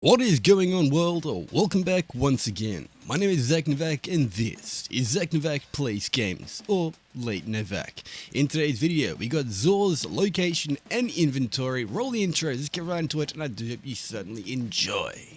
What is going on, world? Welcome back once again. My name is ZacNovak and this is ZacNovak Plays Games, or Late Novak. In today's video, we got Xurs, location and inventory. Roll the intro, let's get right into it, and I do hope you certainly enjoy.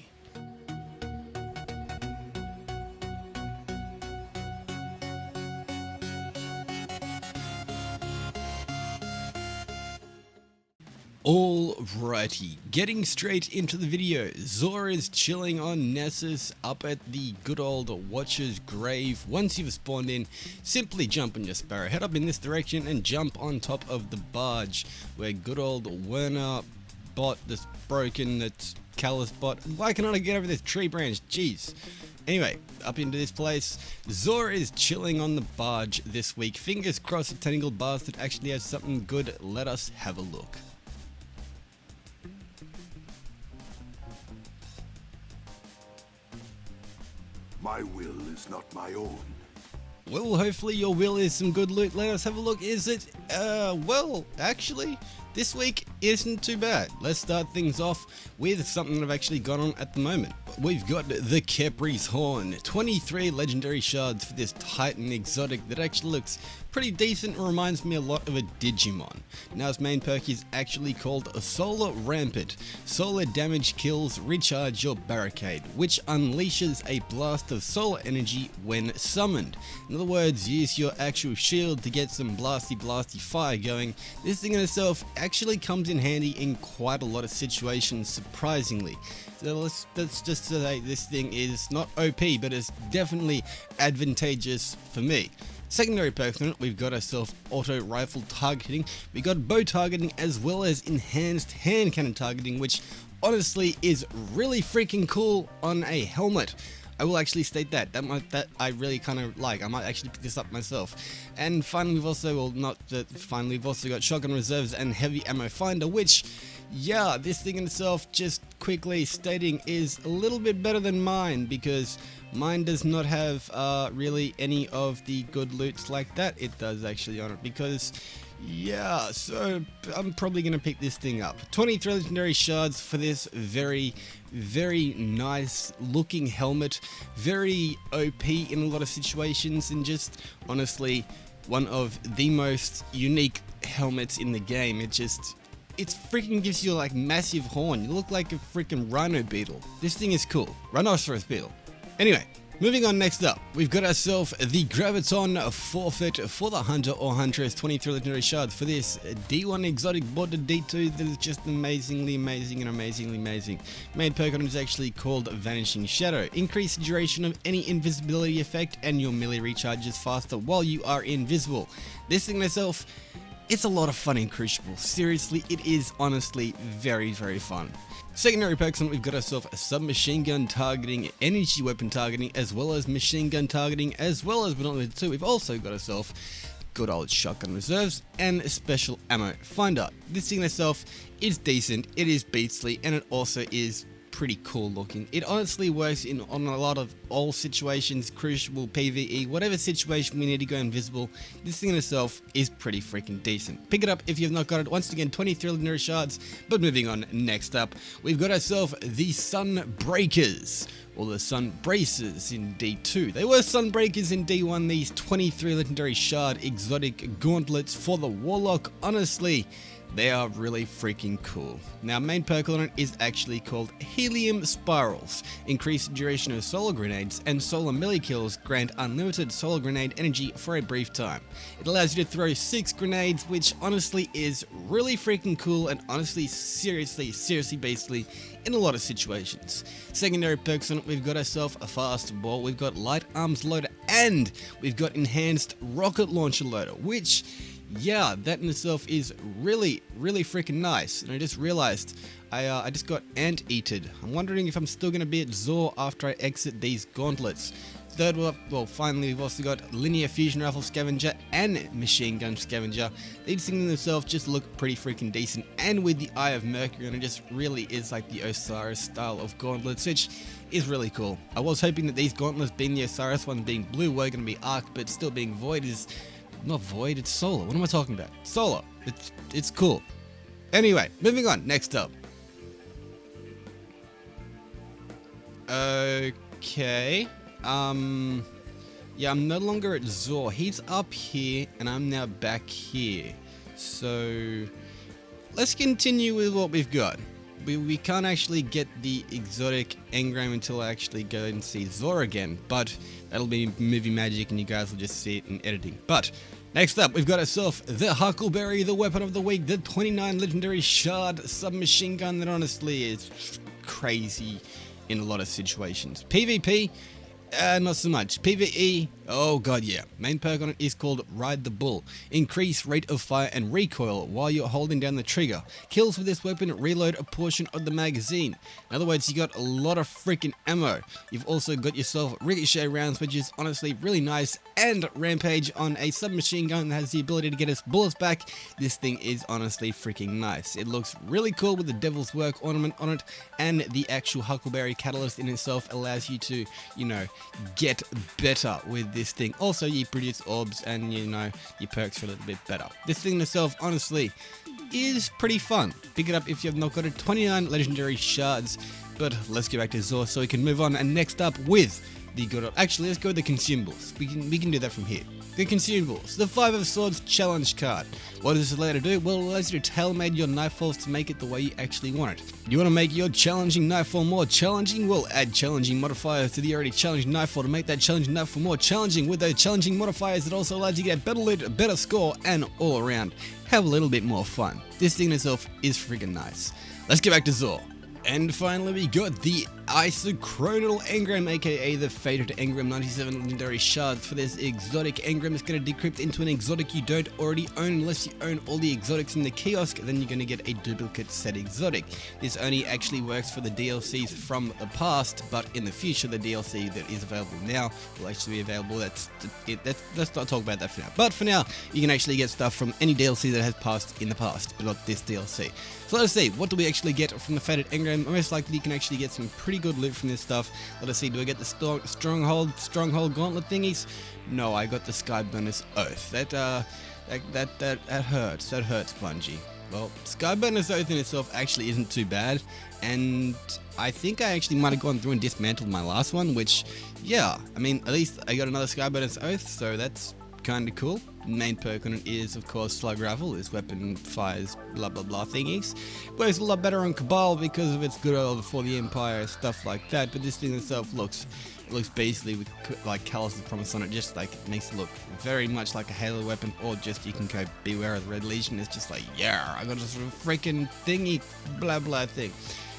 Alrighty, getting straight into the video. Zura is chilling on Nessus up at the good old Watcher's grave. Once you've spawned in, simply jump on your sparrow, head up in this direction and jump on top of the barge where good old Werner bot that's broken, that's callous bot. Why can't I get over this tree branch? Jeez. Anyway, up into this place. Zura is chilling on the barge this week. Fingers crossed the tentacle bastard actually has something good. Let us have a look. My will is not my own. Well, hopefully your will is some good loot. Let us have a look. Is it? Well, actually, this week isn't too bad. Let's start things off with something that I've actually got on at the moment. We've got the Khepri's Horn. 23 legendary shards for this Titan exotic that actually looks pretty decent and reminds me a lot of a Digimon. Now its main perk is actually called Solar Rampant. Solar damage kills recharge your barricade, which unleashes a blast of solar energy when summoned. In other words, use your actual shield to get some blasty fire going. This thing in itself actually comes in handy in quite a lot of situations, surprisingly. So let's just say this thing is not OP, but it's definitely advantageous for me. Secondary perks on it, we've got ourselves auto rifle targeting, we got bow targeting as well as enhanced hand cannon targeting, which honestly is really freaking cool on a helmet. I will actually state that I really kind of like. I might actually pick this up myself. And finally, we've also, we've also got shotgun reserves and heavy ammo finder, which, yeah, this thing in itself, just quickly stating, is a little bit better than mine because mine does not have really any of the good loots like that. It does actually on it because, yeah, so I'm probably going to pick this thing up. 23 legendary shards for this very nice looking helmet. Very OP in a lot of situations and just honestly one of the most unique helmets in the game. It freaking gives you like massive horn. You look like a freaking rhino beetle. This thing is cool. Rhinoceros beetle. Anyway, moving on, next up, we've got ourselves the Graviton forfeit for the Hunter or Huntress. 23 legendary shards for this D1 exotic border D2 that is just amazingly amazing. Main perk on it is actually called Vanishing Shadow. Increase the duration of any invisibility effect and your melee recharges faster while you are invisible. This thing in itself, it's a lot of fun in Crucible. Seriously, it is honestly very fun. Secondary perks on it, we've got ourselves a submachine gun targeting, energy weapon targeting, as well as machine gun targeting, as well as, but not limited to, we've also got ourselves good old shotgun reserves and special ammo finder. This thing in itself is decent, it is beastly, and it also is pretty cool looking. It honestly works on a lot of all situations, Crucible, PvE, whatever situation we need to go invisible. This thing in itself is pretty freaking decent. Pick it up if you've not got it. Once again, 23 legendary shards. But moving on, next up, we've got ourselves the Sunbreakers, or the Sunbracers in D2. They were Sunbreakers in D1, these 23 legendary shard exotic gauntlets for the Warlock. Honestly, they are really freaking cool. Now, main perk on it is actually called Helium Spirals. Increase the duration of solar grenades and solar melee kills grant unlimited solar grenade energy for a brief time. It allows you to throw 6 grenades, which honestly is really freaking cool and honestly seriously beastly in a lot of situations. Secondary perks on it, we've got ourselves a fast ball, we've got light arms loader, and we've got enhanced rocket launcher loader, which, yeah, that in itself is really freaking nice. And I just realized I just got ant-eated. I'm wondering if I'm still going to be at Xur after I exit these gauntlets. Third one, well, finally we've also got linear fusion rifle scavenger and machine gun scavenger. These things in themselves just look pretty freaking decent, and with the Eye of Mercury, and it just really is like the Osiris style of gauntlets, which is really cool. I was hoping that these gauntlets, being the Osiris ones being blue, were going to be arc, but still being void is not void, it's solar. What am I talking about? Solar. It's cool. Anyway, moving on. Next up, Okay. Yeah, I'm no longer at Zor. He's up here, and I'm now back here. So, let's continue with what we've got. We can't actually get the exotic engram until I actually go and see Zor again, but that'll be movie magic and you guys will just see it in editing. But next up, we've got ourselves the Huckleberry, the weapon of the week, the 29 legendary shard submachine gun that honestly is crazy in a lot of situations. PvP, not so much. PvE, oh god yeah. Main perk on it is called Ride the Bull. Increase rate of fire and recoil while you're holding down the trigger. Kills with this weapon reload a portion of the magazine. In other words, you got a lot of freaking ammo. You've also got yourself ricochet rounds, which is honestly really nice, and rampage on a submachine gun that has the ability to get us bullets back. This thing is honestly freaking nice. It looks really cool with the Devil's Work ornament on it, and the actual Huckleberry catalyst in itself allows you to, you know, get better with this thing. Also, you produce orbs and, you know, your perks are a little bit better. This thing itself, honestly, is pretty fun. Pick it up if you have not got it. 29 legendary shards. But let's get back to Zor so we can move on. And next up with the good... Actually, let's go with the consumables. We can do that from here. The consumables. The 5 of Swords challenge card. What does this allow you to do? Well, it allows you to tailor-made your knifefalls to make it the way you actually want it. You want to make your challenging knifefall more challenging? Well, add challenging modifiers to the already challenging knifefall to make that challenging knifefall more challenging. With those challenging modifiers, it also allows you to get better loot, a better score, and all around have a little bit more fun. This thing itself is freaking nice. Let's get back to Zor. And finally we got the Isochronal Engram, aka the Fated Engram 97 legendary shards. For this exotic engram, it's going to decrypt into an exotic you don't already own. Unless you own all the exotics in the kiosk, then you're going to get a duplicate set exotic. This only actually works for the DLCs from the past, but in the future the DLC that is available now will actually be available. Let's not talk about that for now. But for now, you can actually get stuff from any DLC that has passed in the past, but not this DLC. So let's see, what do we actually get from the Fated Engram? Most likely you can actually get some pretty good loot from this stuff. Let us see, do I get the stronghold gauntlet thingies? No, I got the Skyburner's Oath. That hurts. That hurts, Bungie. Well, Skyburner's Oath in itself actually isn't too bad, and I think I actually might have gone through and dismantled my last one, which, yeah, I mean, at least I got another Skyburner's Oath, so that's kind of cool. Main perk on it is, of course, Slug Raffle. This weapon fires blah blah blah thingies. Works a lot better on Cabal because of its good old For the Empire stuff like that, but this thing itself looks basically with like Callus' Promise on it, just like it makes it look very much like a Halo weapon, or just you can go Beware of the Red Legion. It's just like, yeah, I got a sort of freaking thingy blah blah thing.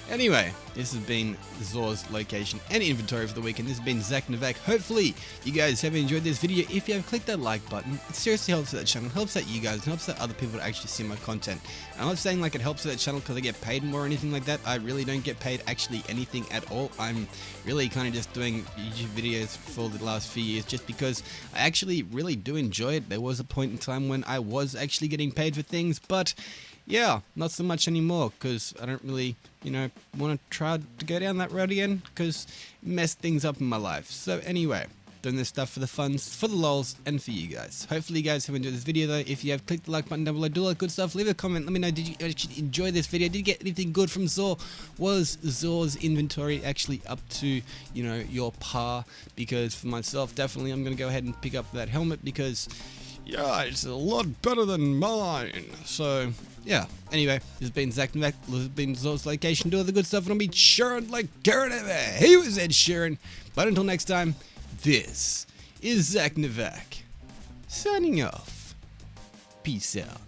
Anyway, this has been Zor's location and inventory for the week, and this has been ZacNovak. Hopefully, you guys have enjoyed this video. If you have, click that like button. It seriously helps out the channel, helps out you guys, and helps out other people to actually see my content. I'm not saying like it helps out the channel because I get paid more or anything like that. I really don't get paid actually anything at all. I'm really kind of just doing YouTube videos for the last few years just because I actually really do enjoy it. There was a point in time when I was actually getting paid for things, but yeah, not so much anymore because I don't really, you know, want to try to go down that road again because it messed things up in my life. So anyway, doing this stuff for the funs, for the lols, and for you guys. Hopefully you guys have enjoyed this video though. If you have, click the like button down below, do all that good stuff, leave a comment, let me know, did you actually enjoy this video? Did you get anything good from Zor? Was Zor's inventory actually up to, you know, your par? Because for myself, definitely I'm going to go ahead and pick up that helmet because, yeah, it's a lot better than mine. So, yeah. Anyway, this has been ZacNovak. This has been Zor's location. Do all the good stuff, and I'll be Sheeran like Garrett ever. He was Ed Sheeran. But until next time, this is ZacNovak signing off. Peace out.